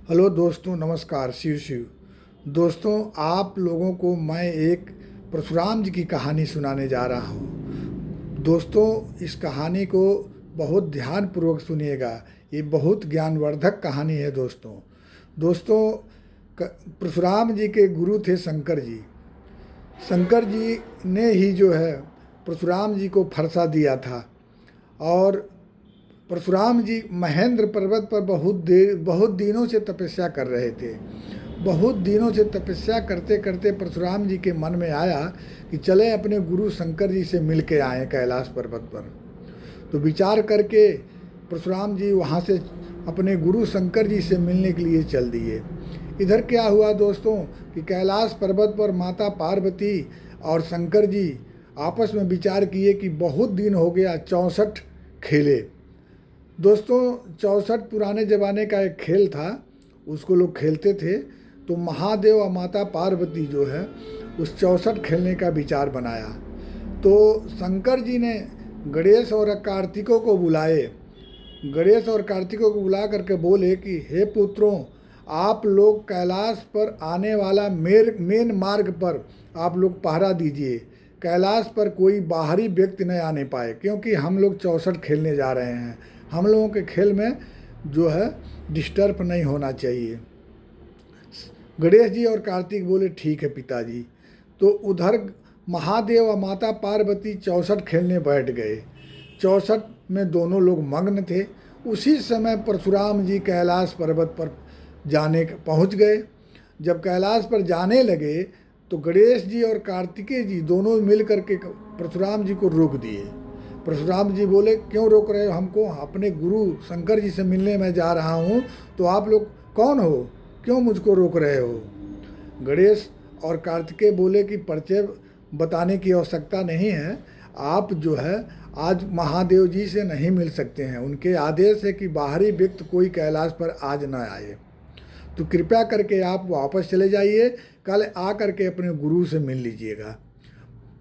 Hello दोस्तों, नमस्कार। शिव शिव। दोस्तों, आप लोगों को मैं एक परशुराम जी की कहानी सुनाने जा रहा हूँ। दोस्तों, इस कहानी को बहुत ध्यानपूर्वक सुनिएगा। ये बहुत ज्ञानवर्धक कहानी है दोस्तों। दोस्तों, परशुराम जी के गुरु थे शंकर जी। शंकर जी ने ही जो है परशुराम जी को फरसा दिया था। और परशुराम जी महेंद्र पर्वत पर बहुत दिनों से तपस्या कर रहे थे। बहुत दिनों से तपस्या करते करते परशुराम जी के मन में आया कि चले अपने गुरु शंकर जी से मिल के आए कैलाश पर्वत पर। तो विचार करके परशुराम जी वहाँ से अपने गुरु शंकर जी से मिलने के लिए चल दिए। इधर क्या हुआ दोस्तों कि कैलाश पर्वत पर माता पार्वती और शंकर जी आपस में विचार किए कि बहुत दिन हो गया 64 खेले। दोस्तों, 64 पुराने ज़माने का एक खेल था, उसको लोग खेलते थे। तो महादेव और माता पार्वती जो है उस 64 खेलने का विचार बनाया। तो शंकर जी ने गणेश और कार्तिकों को बुलाए। गणेश और कार्तिकों को बुला करके बोले कि हे पुत्रों, आप लोग कैलाश पर आने वाला मेन मार्ग पर आप लोग पहरा दीजिए। कैलाश पर कोई बाहरी व्यक्ति नहीं आने पाए, क्योंकि हम लोग 64 खेलने जा रहे हैं। हम लोगों के खेल में जो है डिस्टर्ब नहीं होना चाहिए। गणेश जी और कार्तिक बोले ठीक है पिताजी। तो उधर महादेव और माता पार्वती 64 खेलने बैठ गए। 64 में दोनों लोग मग्न थे। उसी समय परशुराम जी कैलाश पर्वत पर पहुंच गए। जब कैलाश पर जाने लगे तो गणेश जी और कार्तिकेय जी दोनों मिल करके परशुराम जी को रोक दिए। परशुराम जी बोले क्यों रोक रहे हो हमको? अपने गुरु शंकर जी से मिलने मैं जा रहा हूँ। तो आप लोग कौन हो, क्यों मुझको रोक रहे हो? गणेश और कार्तिकेय बोले कि परिचय बताने की आवश्यकता नहीं है। आप जो है आज महादेव जी से नहीं मिल सकते हैं। उनके आदेश है कि बाहरी व्यक्ति कोई कैलाश पर आज न आए। तो कृपया करके आप वापस चले जाइए, कल आ करके अपने गुरु से मिल लीजिएगा।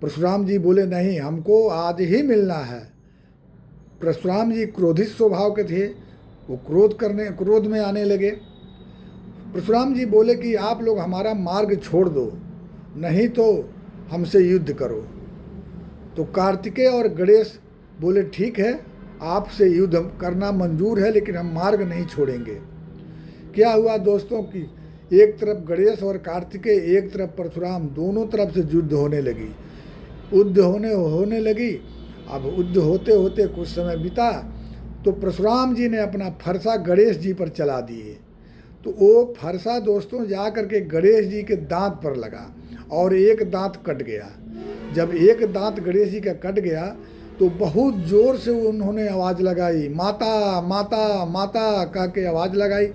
परशुराम जी बोले नहीं, हमको आज ही मिलना है। परशुराम जी क्रोधित स्वभाव के थे, वो क्रोध में आने लगे। परशुराम जी बोले कि आप लोग हमारा मार्ग छोड़ दो, नहीं तो हमसे युद्ध करो। तो कार्तिकेय और गणेश बोले ठीक है, आपसे युद्ध करना मंजूर है, लेकिन हम मार्ग नहीं छोड़ेंगे। क्या हुआ दोस्तों कि एक तरफ गणेश और कार्तिकेय, एक तरफ परशुराम, दोनों तरफ से युद्ध होने लगी। युद्ध होने लगी। अब युद्ध होते होते कुछ समय बीता तो परशुराम जी ने अपना फरसा गणेश जी पर चला दिए। तो वो फरसा दोस्तों जा करके गणेश जी के दांत पर लगा और एक दांत कट गया। जब एक दांत गणेश जी का कट गया तो बहुत ज़ोर से उन्होंने आवाज़ लगाई, माता माता माता कह के आवाज़ लगाई।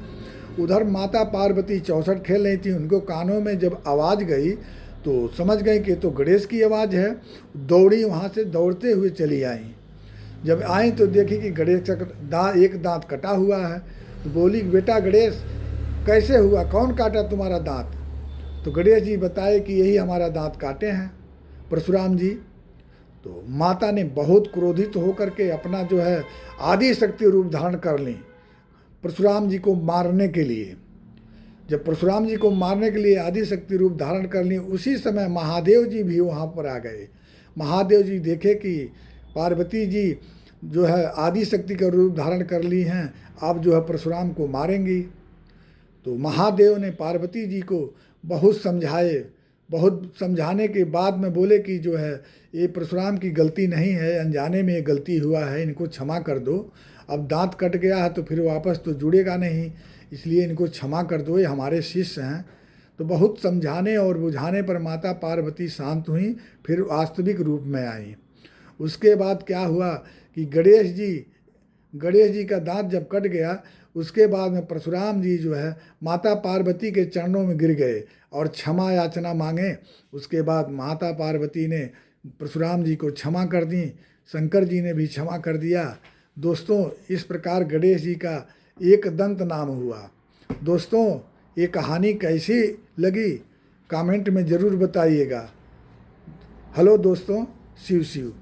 उधर माता पार्वती 64 खेल रही थी, उनको कानों में जब आवाज़ गई तो समझ गई कि तो गणेश की आवाज़ है। दौड़ी, वहाँ से दौड़ते हुए चली आई। जब आई तो देखी कि गणेश का एक दांत कटा हुआ है। तो बोली बेटा गणेश, कैसे हुआ, कौन काटा तुम्हारा दांत? तो गणेश जी बताए कि यही हमारा दांत काटे हैं परशुराम जी। तो माता ने बहुत क्रोधित होकर के अपना जो है आदि शक्ति रूप धारण कर ली परशुराम जी को मारने के लिए। जब परशुराम जी को मारने के लिए आदि शक्ति रूप धारण कर ली, उसी समय महादेव जी भी वहाँ पर आ गए। महादेव जी देखे कि पार्वती जी जो है आदि शक्ति का रूप धारण कर ली हैं, अब जो है परशुराम को मारेंगी। तो महादेव ने पार्वती जी को बहुत समझाए। बहुत समझाने के बाद में बोले कि जो है ये परशुराम की गलती नहीं है, अनजाने में ये गलती हुआ है, इनको क्षमा कर दो। अब दांत कट गया है तो फिर वापस तो जुड़ेगा नहीं, इसलिए इनको क्षमा कर दो, ये हमारे शिष्य हैं। तो बहुत समझाने और बुझाने पर माता पार्वती शांत हुई, फिर वास्तविक रूप में आई। उसके बाद क्या हुआ कि गणेश जी का दांत जब कट गया, उसके बाद में परशुराम जी जो है माता पार्वती के चरणों में गिर गए और क्षमा याचना मांगे। उसके बाद माता पार्वती ने परशुराम जी को क्षमा कर दी, शंकर जी ने भी क्षमा कर दिया। दोस्तों, इस प्रकार गणेश जी का एक दंत नाम हुआ। दोस्तों, ये कहानी कैसी लगी कमेंट में ज़रूर बताइएगा। हेलो दोस्तों, शिव शिव।